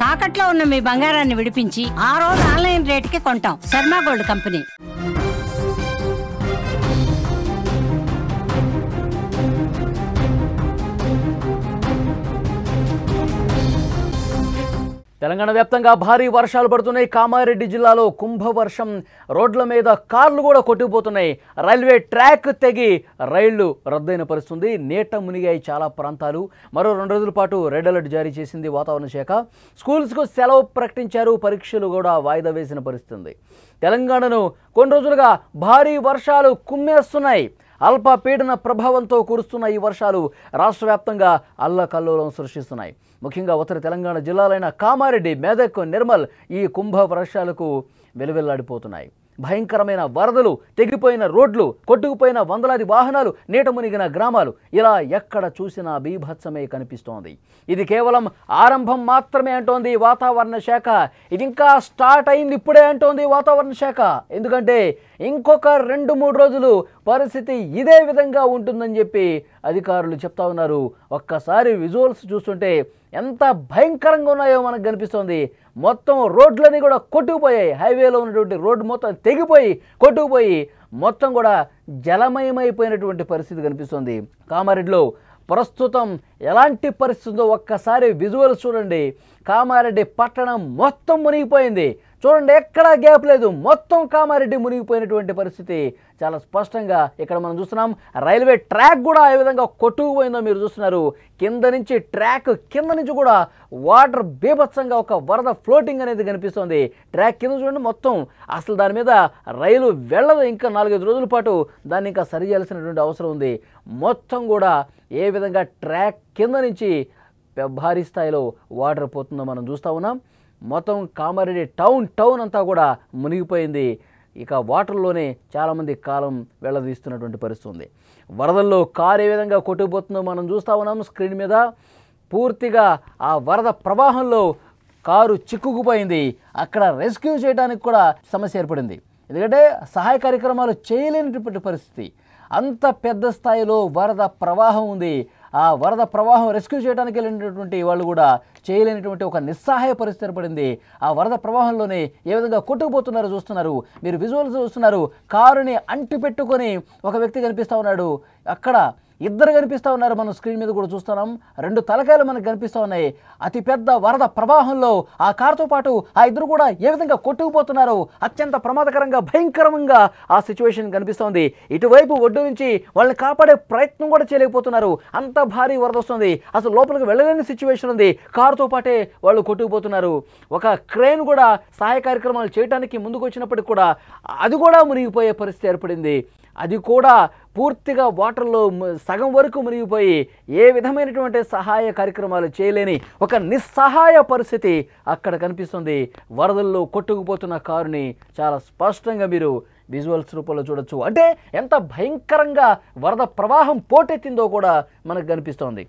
తాకట్లో ఉన్న మీ బంగారాన్ని విడిపించి ఆ రోజు ఆన్లైన్ రేటుకి కొంటాం. Sharma gold company. తెలంగాణ వ్యాప్తంగా భారీ వర్షాలు పడుతున్నాయి. కామారెడ్డి జిల్లాలో కుంభవర్షం, రోడ్ల మీద కార్లు కూడా కొట్టుకుపోతున్నాయి. రైల్వే ట్రాక్ తెగి రైళ్లు రద్దయిన పరిస్థితుంది. నీట మునిగాయి చాలా ప్రాంతాలు. మరో 2 రోజుల పాటు రెడ్ అలర్ట్ జారీ చేసింది వాతావరణ శాఖ. స్కూల్స్కు సెలవు ప్రకటించారు. పరీక్షలు కూడా వాయిదా వేసిన పరిస్థితి. తెలంగాణను కొన్ని రోజులుగా భారీ వర్షాలు కుమ్మేస్తున్నాయి. అల్పపీడన ప్రభావంతో కురుస్తున్న ఈ వర్షాలు రాష్ట్ర వ్యాప్తంగా అల్లకల్లోలం సృష్టిస్తున్నాయి. ముఖ్యంగా ఉత్తర తెలంగాణ జిల్లాలైన కామారెడ్డి, మెదక్, నిర్మల్ ఈ కుంభ వర్షాలకు వెలువెల్లాడిపోతున్నాయి. భయంకరమైన వరదలు, తెగిపోయిన రోడ్లు, కొట్టుకుపోయిన వందలాది వాహనాలు, నీట మునిగిన గ్రామాలు, ఇలా ఎక్కడ చూసినా బీభత్సమే కనిపిస్తోంది. ఇది కేవలం ఆరంభం మాత్రమే అంటోంది వాతావరణ శాఖ. ఇది ఇంకా స్టార్ట్ అయింది ఇప్పుడే అంటోంది వాతావరణ శాఖ. ఎందుకంటే ఇంకొక 2-3 రోజులు పరిస్థితి ఇదే విధంగా ఉంటుందని చెప్పి అధికారులు చెప్తా ఉన్నారు. ఒక్కసారి విజువల్స్ చూస్తుంటే ఎంత భయంకరంగా ఉన్నాయో మనకు కనిపిస్తోంది. మొత్తం రోడ్లన్నీ కూడా కొట్టుకుపోయాయి. హైవేలో ఉన్నటువంటి రోడ్డు మొత్తం తెగిపోయి కొట్టుకుపోయి మొత్తం కూడా జలమయమైపోయినటువంటి పరిస్థితి కనిపిస్తుంది. కామారెడ్డిలో ప్రస్తుతం ఎలాంటి పరిస్థితి ఉందో ఒక్కసారి విజువల్స్ చూడండి. కామారెడ్డి పట్టణం మొత్తం మునిగిపోయింది. చూడండి, ఎక్కడా గ్యాప్ లేదు. మొత్తం కామారెడ్డి మునిగిపోయినటువంటి పరిస్థితి చాలా స్పష్టంగా ఇక్కడ మనం చూస్తున్నాం. రైల్వే ట్రాక్ కూడా ఏ విధంగా కొట్టుకుపోయిందో మీరు చూస్తున్నారు. కింద నుంచి ట్రాక్ కింద నుంచి కూడా వాటర్ బీభత్సంగా ఒక వరద ఫ్లోటింగ్ అనేది కనిపిస్తుంది. ట్రాక్ కింద చూడండి మొత్తం అసలు దాని మీద రైలు వెళ్ళదు. ఇంకా 4-5 రోజుల పాటు దాన్ని ఇంకా సరి చేయాల్సినటువంటి అవసరం ఉంది. మొత్తం కూడా ఏ విధంగా ట్రాక్ కింద నుంచి భారీ స్థాయిలో వాటర్ పోతుందో మనం చూస్తూ ఉన్నాం. మొత్తం కామారెడ్డి టౌన్ అంతా కూడా మునిగిపోయింది. ఇక వాటర్లోనే చాలామంది కాలం వెళ్ళదీస్తున్నటువంటి పరిస్థితి ఉంది. వరదల్లో కారు ఏ విధంగా కొట్టుకుపోతుందో మనం చూస్తూ ఉన్నాం స్క్రీన్ మీద. పూర్తిగా ఆ వరద ప్రవాహంలో కారు చిక్కుకుపోయింది. అక్కడ రెస్క్యూ చేయడానికి కూడా సమస్య ఏర్పడింది. ఎందుకంటే సహాయ కార్యక్రమాలు చేయలేనటువంటి పరిస్థితి. అంత పెద్ద స్థాయిలో వరద ప్రవాహం ఉంది. ఆ వరద ప్రవాహం రెస్క్యూ చేయడానికి వెళ్ళినటువంటి వాళ్ళు కూడా చేయలేనటువంటి ఒక నిస్సహాయ పరిస్థితి ఏర్పడింది. ఆ వరద ప్రవాహంలోనే ఏ విధంగా కొట్టుకుపోతున్నారో చూస్తున్నారు. మీరు విజువల్స్ చూస్తున్నారు. కారుని అంటి పెట్టుకొని ఒక వ్యక్తి కనిపిస్తూ ఉన్నాడు. అక్కడ ఇద్దరు కనిపిస్తూ ఉన్నారు. మనం స్క్రీన్ మీద కూడా చూస్తున్నాం. 2 తలకాయలు మనకు కనిపిస్తూ ఉన్నాయి. అతిపెద్ద వరద ప్రవాహంలో ఆ కారుతో పాటు ఆ ఇద్దరు కూడా ఏ విధంగా కొట్టుకుపోతున్నారు. అత్యంత ప్రమాదకరంగా భయంకరంగా ఆ సిచ్యువేషన్ కనిపిస్తోంది. ఇటువైపు ఒడ్డు నుంచి వాళ్ళని కాపాడే ప్రయత్నం కూడా చేయలేకపోతున్నారు. అంత భారీ వరద వస్తుంది. అసలు లోపలికి వెళ్ళలేని సిచ్యువేషన్ ఉంది. కారుతో పాటే వాళ్ళు కొట్టుకుపోతున్నారు. ఒక క్రేన్ కూడా సహాయ కార్యక్రమాలు చేయడానికి ముందుకు వచ్చినప్పటికి కూడా అది కూడా మునిగిపోయే పరిస్థితి ఏర్పడింది. అది కూడా పూర్తిగా వాటర్లో సగం వరకు మునిగిపోయి ఏ విధమైనటువంటి సహాయ కార్యక్రమాలు చేయలేని ఒక నిస్సహాయ పరిస్థితి అక్కడ కనిపిస్తుంది. వరదల్లో కొట్టుకుపోతున్న కారుని చాలా స్పష్టంగా మీరు విజువల్స్ రూపంలో చూడొచ్చు. అంటే ఎంత భయంకరంగా వరద ప్రవాహం పోటెత్తిందో కూడా మనకు కనిపిస్తోంది.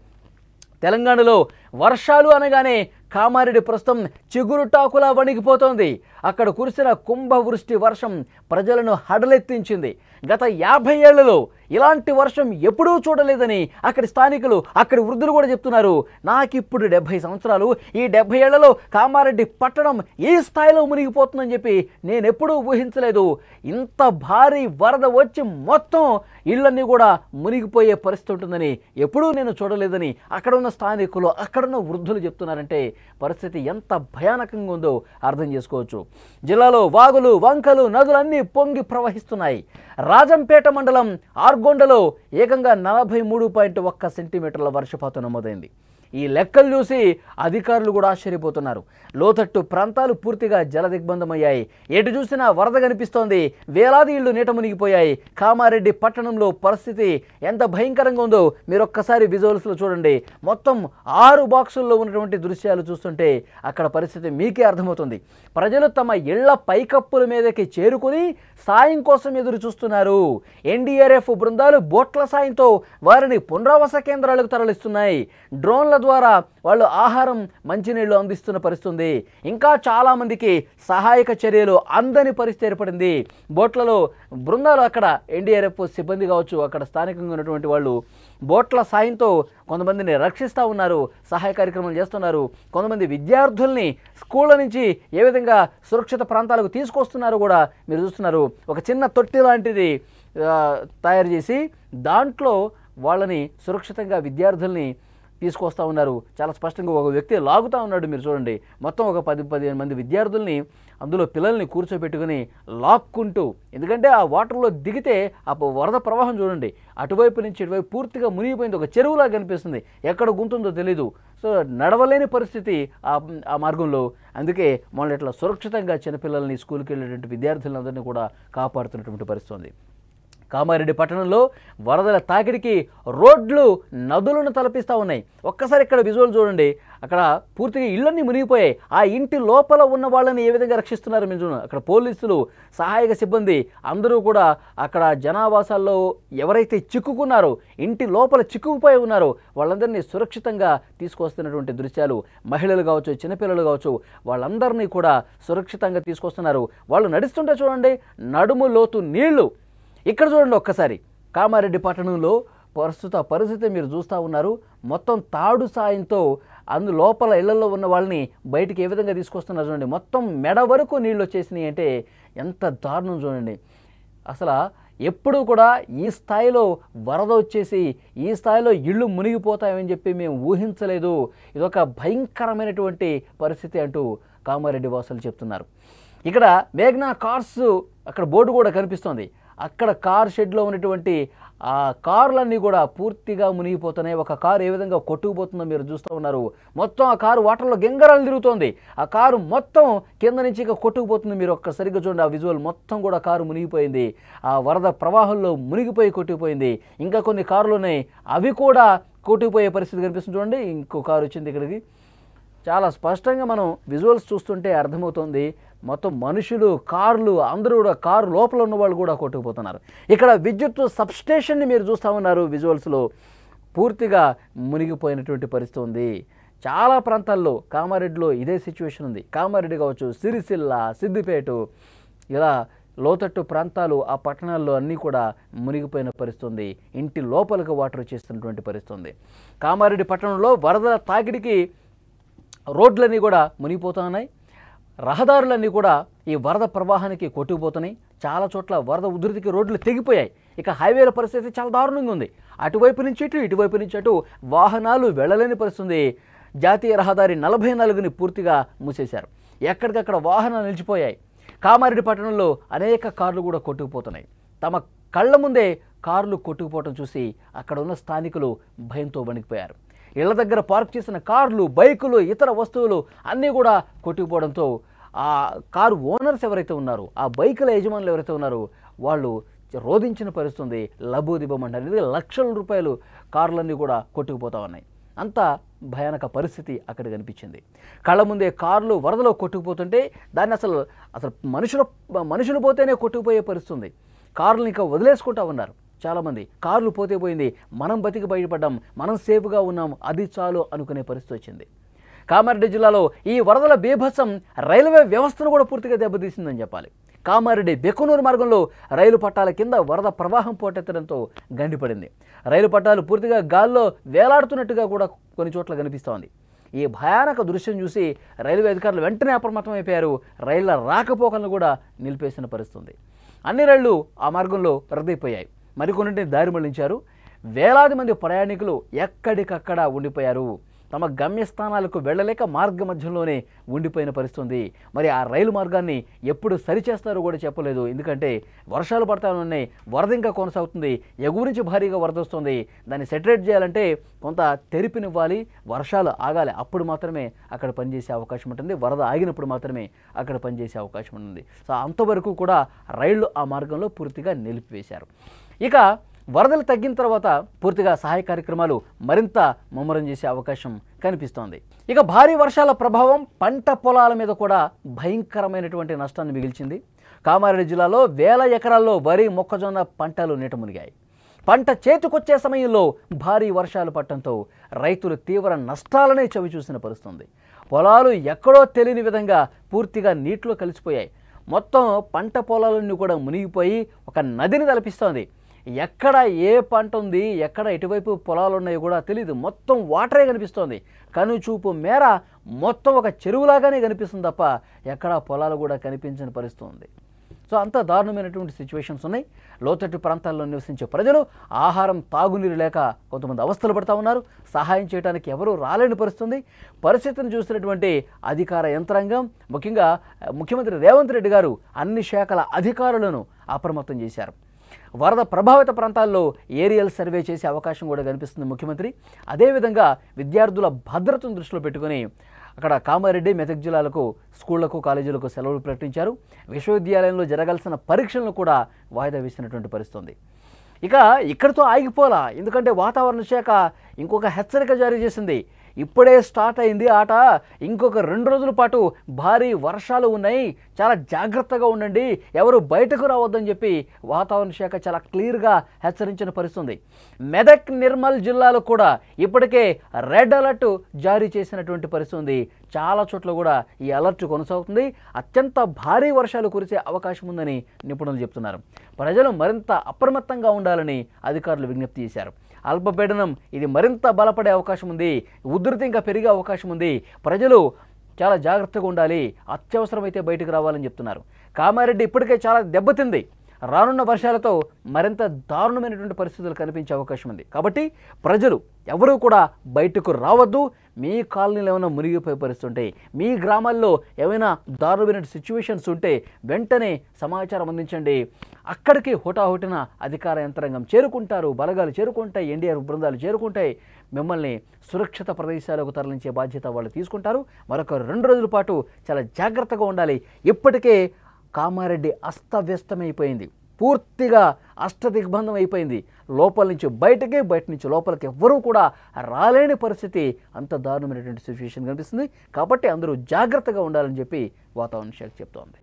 తెలంగాణలో వర్షాలు అనగానే కామారెడ్డి ప్రస్తుతం చిగురుటాకులా వణికిపోతోంది. అక్కడ కురిసిన కుంభవృష్టి వర్షం ప్రజలను హడలెత్తించింది. గత 50 ఏళ్లలో ఇలాంటి వర్షం ఎప్పుడూ చూడలేదని అక్కడి స్థానికులు, అక్కడి వృద్ధులు కూడా చెప్తున్నారు. నాకిప్పుడు 70 సంవత్సరాలు. ఈ 70 ఏళ్లలో కామారెడ్డి పట్టణం ఈ స్థాయిలో మునిగిపోతుందని చెప్పి నేను ఎప్పుడూ ఊహించలేదు. ఇంత భారీ వరద వచ్చి మొత్తం ఇళ్ళన్నీ కూడా మునిగిపోయే పరిస్థితి ఉంటుందని ఎప్పుడూ నేను చూడలేదని అక్కడ ఉన్న స్థానికులు, అక్కడున్న వృద్ధులు చెప్తున్నారంటే పరిస్థితి ఎంత భయానకంగా ఉందో అర్థం చేసుకోవచ్చు. జిల్లాలో వాగులు, వంకలు, నదులన్నీ పొంగి ప్రవహిస్తున్నాయి. రాజంపేట మండలం ఆర్గొండలో ఏకంగా 43.1 సెంటీమీటర్ల వర్షపాతం నమోదైంది. ఈ లెక్కలు చూసి అధికారులు కూడా ఆశ్చర్యపోతున్నారు. లోతట్టు ప్రాంతాలు పూర్తిగా జలదిగ్బంధమయ్యాయి. ఎటు చూసినా వరద కనిపిస్తోంది. వేలాది ఇళ్లు నీట మునిగిపోయాయి. కామారెడ్డి పట్టణంలో పరిస్థితి ఎంత భయంకరంగా ఉందో మీరు ఒక్కసారి విజువల్స్లో చూడండి. మొత్తం 6 బాక్సుల్లో ఉన్నటువంటి దృశ్యాలు చూస్తుంటే అక్కడ పరిస్థితి మీకే అర్థమవుతుంది. ప్రజలు తమ ఇళ్ల పైకప్పుల మీదకి చేరుకుని సాయం కోసం ఎదురు చూస్తున్నారు. ఎన్డీఆర్ఎఫ్ బృందాలు బోట్ల సాయంతో వారిని పునరావాస కేంద్రాలకు తరలిస్తున్నాయి. డ్రోన్ల ద్వారా వాళ్ళు ఆహారం మంచినీళ్ళు అందిస్తున్న పరిస్థితుంది. ఇంకా చాలామందికి సహాయక చర్యలు అందని పరిస్థితి ఏర్పడింది. బోట్లలో బృందాలు అక్కడ ఎన్డీఆర్ఎఫ్ సిబ్బంది కావచ్చు, అక్కడ స్థానికంగా ఉన్నటువంటి వాళ్ళు బోట్ల సాయంతో కొంతమందిని రక్షిస్తూ ఉన్నారు, సహాయ కార్యక్రమాలు చేస్తున్నారు. కొంతమంది విద్యార్థుల్ని స్కూళ్ళ నుంచి ఏ విధంగా సురక్షిత ప్రాంతాలకు తీసుకొస్తున్నారు కూడా మీరు చూస్తున్నారు. ఒక చిన్న తొట్టి లాంటిది తయారు చేసి దాంట్లో వాళ్ళని సురక్షితంగా విద్యార్థుల్ని తీసుకొస్తూ ఉన్నారు. చాలా స్పష్టంగా ఒక వ్యక్తి లాగుతూ ఉన్నాడు, మీరు చూడండి. మొత్తం ఒక 10-15 మంది విద్యార్థుల్ని అందులో పిల్లల్ని కూర్చోబెట్టుకుని లాక్కుంటూ, ఎందుకంటే ఆ వాటర్లో దిగితే ఆ వరద ప్రవాహం చూడండి, అటువైపు నుంచి ఇటువైపు పూర్తిగా మునిగిపోయింది, ఒక చెరువులా కనిపిస్తుంది, ఎక్కడ గుంతుందో తెలీదు. సో నడవలేని పరిస్థితి ఆ మార్గంలో. అందుకే మళ్ళీ ఇట్లా సురక్షితంగా చిన్నపిల్లల్ని స్కూల్కి వెళ్ళేటువంటి విద్యార్థులందరినీ కూడా కాపాడుతున్నటువంటి పరిస్థితి ఉంది. కామారెడ్డి పట్టణంలో వరదల తాకిడికి రోడ్లు నదులను తలపిస్తూ ఉన్నాయి. ఒక్కసారి ఇక్కడ విజువల్ చూడండి, అక్కడ పూర్తిగా ఇళ్ళన్నీ మునిగిపోయాయి. ఆ ఇంటి లోపల ఉన్న వాళ్ళని ఏ విధంగా రక్షిస్తున్నారు మీరు చూడండి. అక్కడ పోలీసులు, సహాయక సిబ్బంది అందరూ కూడా అక్కడ జనావాసాల్లో ఎవరైతే చిక్కుకున్నారో, ఇంటి లోపల చిక్కుకుపోయి ఉన్నారో వాళ్ళందరినీ సురక్షితంగా తీసుకొస్తున్నటువంటి దృశ్యాలు. మహిళలు కావచ్చు, చిన్నపిల్లలు కావచ్చు, వాళ్ళందరినీ కూడా సురక్షితంగా తీసుకొస్తున్నారు. వాళ్ళు నడుస్తుంటే చూడండి, నడుము లోతు నీళ్లు. ఇక్కడ చూడండి ఒక్కసారి కామారెడ్డి పట్టణంలో ప్రస్తుత పరిస్థితి మీరు చూస్తూ ఉన్నారు. మొత్తం తాడు సాయంతో లోపల ఇళ్లలో ఉన్న వాళ్ళని బయటికి ఏ విధంగా తీసుకొస్తున్నారు చూడండి. మొత్తం మెడ వరకు నీళ్ళు వచ్చేసినాయి అంటే ఎంత దారుణం చూడండి. అసలు ఎప్పుడు కూడా ఈ స్థాయిలో వరద వచ్చేసి ఈ స్థాయిలో ఇళ్ళు మునిగిపోతాయని చెప్పి మేము ఊహించలేదు. ఇదొక భయంకరమైనటువంటి పరిస్థితి అంటూ కామారెడ్డి వాసులు చెప్తున్నారు. ఇక్కడ మేఘ్నా కార్స్ అక్కడ బోర్డు కూడా కనిపిస్తోంది. అక్కడ కార్ షెడ్లో ఉన్నటువంటి ఆ కార్లన్నీ కూడా పూర్తిగా మునిగిపోతున్నాయి. ఒక కారు ఏ విధంగా కొట్టుకుపోతుందో మీరు చూస్తూ ఉన్నారు. మొత్తం ఆ కారు వాటర్లో గెంగరాలు తిరుగుతోంది. ఆ కారు మొత్తం కింద నుంచి ఇక కొట్టుకుపోతుంది. మీరు ఒక్కసారిగా చూడండి, ఆ విజువల్ మొత్తం కూడా కారు మునిగిపోయింది. ఆ వరద ప్రవాహంలో మునిగిపోయి కొట్టుకుపోయింది. ఇంకా కొన్ని కార్లు ఉన్నాయి, అవి కూడా కొట్టుకుపోయే పరిస్థితి కనిపిస్తుంది. చూడండి, ఇంకో కారు వచ్చింది ఇక్కడికి. చాలా స్పష్టంగా మనం విజువల్స్ చూస్తుంటే అర్థమవుతుంది. మొత్తం మనుషులు, కార్లు, అందరూ కూడా కారు లోపల ఉన్న వాళ్ళు కూడా కొట్టుకుపోతున్నారు. ఇక్కడ విద్యుత్ సబ్స్టేషన్ని మీరు చూస్తూ ఉన్నారు విజువల్స్లో, పూర్తిగా మునిగిపోయినటువంటి పరిస్థితి ఉంది. చాలా ప్రాంతాల్లో కామారెడ్డిలో ఇదే సిచ్యువేషన్ ఉంది. కామారెడ్డి కావచ్చు, సిరిసిల్ల, సిద్దిపేట, ఇలా లోతట్టు ప్రాంతాలు ఆ పట్టణాల్లో అన్నీ కూడా మునిగిపోయిన పరిస్థితి ఉంది. ఇంటి లోపలికి వాటర్ వచ్చేస్తున్నటువంటి పరిస్థితి ఉంది. కామారెడ్డి పట్టణంలో వరదల తాకిడికి రోడ్లన్నీ కూడా మునిగిపోతూ ఉన్నాయి. రహదారులన్నీ కూడా ఈ వరద ప్రవాహానికి కొట్టుకుపోతున్నాయి. చాలా చోట్ల వరద ఉధృతికి రోడ్లు తెగిపోయాయి. ఇక హైవేల పరిస్థితి చాలా దారుణంగా ఉంది. అటువైపు నుంచి ఇటు, ఇటువైపు నుంచి అటు వాహనాలు వెళ్ళలేని పరిస్థితి. జాతీయ రహదారి 44ని పూర్తిగా మూసేశారు. ఎక్కడికక్కడ వాహనాలు నిలిచిపోయాయి. కామారెడ్డి పట్టణంలో అనేక కార్లు కూడా కొట్టుకుపోతున్నాయి. తమ కళ్ళ ముందే కార్లు కొట్టుకుపోవటం చూసి అక్కడ ఉన్న స్థానికులు భయంతో వణికిపోయారు. ఇళ్ల దగ్గర పార్క్ చేసిన కార్లు, బైకులు, ఇతర వస్తువులు అన్నీ కూడా కొట్టుకుపోవడంతో ఆ కారు ఓనర్స్ ఎవరైతే ఉన్నారో, ఆ బైకుల యజమానులు ఎవరైతే ఉన్నారో వాళ్ళు రోధించిన పరిస్థితి ఉంది. లబోదిబమంటారు, లక్షల రూపాయలు కార్లన్నీ కూడా కొట్టుకుపోతా ఉన్నాయి. అంత భయానక పరిస్థితి అక్కడ కనిపించింది. కళ్ళ ముందే కార్లు వరదలో కొట్టుకుపోతుంటే దాన్ని అసలు మనుషులు పోతేనే కొట్టుకుపోయే పరిస్థితి ఉంది. కార్లు ఇంకా వదిలేసుకుంటా ఉన్నారు చాలామంది. కార్లు పోతే పోయింది, మనం బతికి బయటపడ్డాం, మనం సేఫ్గా ఉన్నాం, అది చాలు అనుకునే పరిస్థితి వచ్చింది. కామారెడ్డి జిల్లాలో ఈ వరదల బీభత్సం రైల్వే వ్యవస్థను కూడా పూర్తిగా దెబ్బతీసిందని చెప్పాలి. కామారెడ్డి బెక్కునూరు మార్గంలో రైలు పట్టాల కింద వరద ప్రవాహం పోటెత్తడంతో గండిపడింది. రైలు పట్టాలు పూర్తిగా గాల్లో వేలాడుతున్నట్టుగా కూడా కొన్ని చోట్ల కనిపిస్తోంది. ఈ భయానక దృశ్యం చూసి రైల్వే అధికారులు వెంటనే అప్రమత్తమైపోయారు. రైళ్ల రాకపోకలను కూడా నిలిపేసిన పరిస్థితి. అన్ని రైళ్లు ఆ మార్గంలో రద్దయిపోయాయి. మరికొన్నింటిని దారి మళ్లించారు. వేలాది మంది ప్రయాణికులు ఎక్కడికక్కడ ఉండిపోయారు. తమ గమ్యస్థానాలకు వెళ్ళలేక మార్గ మధ్యంలోనే ఉండిపోయిన పరిస్థితి. మరి ఆ రైలు మార్గాన్ని ఎప్పుడు సరిచేస్తారో కూడా చెప్పలేదు. ఎందుకంటే వర్షాలు పడతా ఉన్నాయి, వరద ఇంకా కొనసాగుతుంది, ఎగువ నుంచి భారీగా వరద వస్తుంది. దాన్ని సెటరేట్ చేయాలంటే కొంత తెరిపినివ్వాలి, వర్షాలు ఆగాలి, అప్పుడు మాత్రమే అక్కడ పనిచేసే అవకాశం ఉంటుంది. వరద ఆగినప్పుడు మాత్రమే అక్కడ పనిచేసే అవకాశం ఉంటుంది. సో అంతవరకు కూడా రైళ్లు ఆ మార్గంలో పూర్తిగా నిలిపివేశారు. ఇక వరదలు తగ్గిన తర్వాత పూర్తిగా సహాయ కార్యక్రమాలు మరింత ముమ్మరం చేసే అవకాశం కనిపిస్తోంది. ఇక భారీ వర్షాల ప్రభావం పంట పొలాల మీద కూడా భయంకరమైనటువంటి నష్టాన్ని మిగిల్చింది. కామారెడ్డి జిల్లాలో వేల ఎకరాల్లో వరి, మొక్కజొన్న పంటలు నీట మునిగాయి. పంట చేతికొచ్చే సమయంలో భారీ వర్షాలు పడటంతో రైతులు తీవ్ర నష్టాలనే చవిచూసిన పరిస్థితుంది. పొలాలు ఎక్కడో తెలియని విధంగా పూర్తిగా నీటిలో కలిసిపోయాయి. మొత్తం పంట పొలాలన్నీ కూడా మునిగిపోయి ఒక నదిని తలపిస్తోంది. ఎక్కడ ఏ పంట ఉంది, ఎక్కడ ఎటువైపు పొలాలు ఉన్నాయో కూడా తెలియదు. మొత్తం వాటరే కనిపిస్తోంది. కనుచూపు మేర మొత్తం ఒక చెరువులాగానే కనిపిస్తుంది తప్ప ఎక్కడా పొలాలు కూడా కనిపించని పరిస్థితి ఉంది. సో అంత దారుణమైనటువంటి సిచ్యువేషన్స్ ఉన్నాయి. లోతట్టు ప్రాంతాల్లో నివసించే ప్రజలు ఆహారం, తాగునీరు లేక కొంతమంది అవస్థలు పడుతూ ఉన్నారు. సహాయం చేయడానికి ఎవరూ రాలేని పరిస్థితిని చూసినటువంటి అధికార యంత్రాంగం, ముఖ్యంగా ముఖ్యమంత్రి రేవంత్ రెడ్డి గారు అన్ని శాఖల అధికారులను అప్రమత్తం చేశారు. వరద ప్రభావిత ప్రాంతాల్లో ఏరియల్ సర్వే చేసే అవకాశం కూడా కనిపిస్తుంది ముఖ్యమంత్రి. అదేవిధంగా విద్యార్థుల భద్రతను దృష్టిలో పెట్టుకుని అక్కడ కామారెడ్డి, మెదక్ జిల్లాలకు స్కూళ్లకు, కాలేజీలకు సెలవులు ప్రకటించారు. విశ్వవిద్యాలయంలో జరగాల్సిన పరీక్షలను కూడా వాయిదా వేసినటువంటి పరిస్థితి ఉంది. ఇక ఇక్కడితో ఆగిపోలా, ఎందుకంటే వాతావరణ శాఖ ఇంకొక హెచ్చరిక జారీ చేసింది. ఇప్పుడే స్టార్ట్ అయింది ఆట, ఇంకొక 2 రోజుల పాటు భారీ వర్షాలు ఉన్నాయి, చాలా జాగ్రత్తగా ఉండండి, ఎవరు బయటకు రావద్దని చెప్పి వాతావరణ శాఖ చాలా క్లియర్గా హెచ్చరించిన పరిస్థితుంది. మెదక్, నిర్మల్ జిల్లాలో కూడా ఇప్పటికే రెడ్ అలర్ట్ జారీ చేసినటువంటి పరిస్థితి ఉంది. చాలా చోట్ల కూడా ఈ అలర్ట్ కొనసాగుతుంది. అత్యంత భారీ వర్షాలు కురిసే అవకాశం ఉందని నిపుణులు చెప్తున్నారు. ప్రజలు మరింత అప్రమత్తంగా ఉండాలని అధికారులు విజ్ఞప్తి చేశారు. అల్పపీడనం ఇది మరింత బలపడే అవకాశం ఉంది, ఉధృతి ఇంకా పెరిగే అవకాశం ఉంది. ప్రజలు చాలా జాగ్రత్తగా ఉండాలి, అత్యవసరమైతే బయటకు రావాలని చెప్తున్నారు. కామారెడ్డి ఇప్పటికే చాలా దెబ్బతింది. రానున్న వర్షాలతో మరింత దారుణమైనటువంటి పరిస్థితులు కనిపించే అవకాశం ఉంది. కాబట్టి ప్రజలు ఎవరూ కూడా బయటకు రావద్దు. మీ కాలనీలో ఏమైనా మునిగిపోయే పరిస్థితి ఉంటే, మీ గ్రామాల్లో ఏమైనా దారుణమైన సిచ్యువేషన్స్ ఉంటే వెంటనే సమాచారం అందించండి. అక్కడికి హుటాహుటిన అధికార యంత్రాంగం చేరుకుంటారు, బలగాలు చేరుకుంటాయి, ఎన్డీఆర్ బృందాలు చేరుకుంటాయి. మిమ్మల్ని సురక్షిత ప్రదేశాలకు తరలించే బాధ్యత వాళ్ళు తీసుకుంటారు. మరొక 2 రోజుల పాటు చాలా జాగ్రత్తగా ఉండాలి. ఇప్పటికే కామారెడ్డి అస్తవ్యస్తమైపోయింది, పూర్తిగా అష్టదిగ్బంధం అయిపోయింది. లోపల నుంచి బయటకి, బయట నుంచి లోపలికి ఎవ్వరూ కూడా రాలేని పరిస్థితి, అంత దారుణమైనటువంటి సిచ్యువేషన్ కనిపిస్తుంది. కాబట్టి అందరూ జాగ్రత్తగా ఉండాలని చెప్పి వాతావరణ శాఖ చెప్తోంది.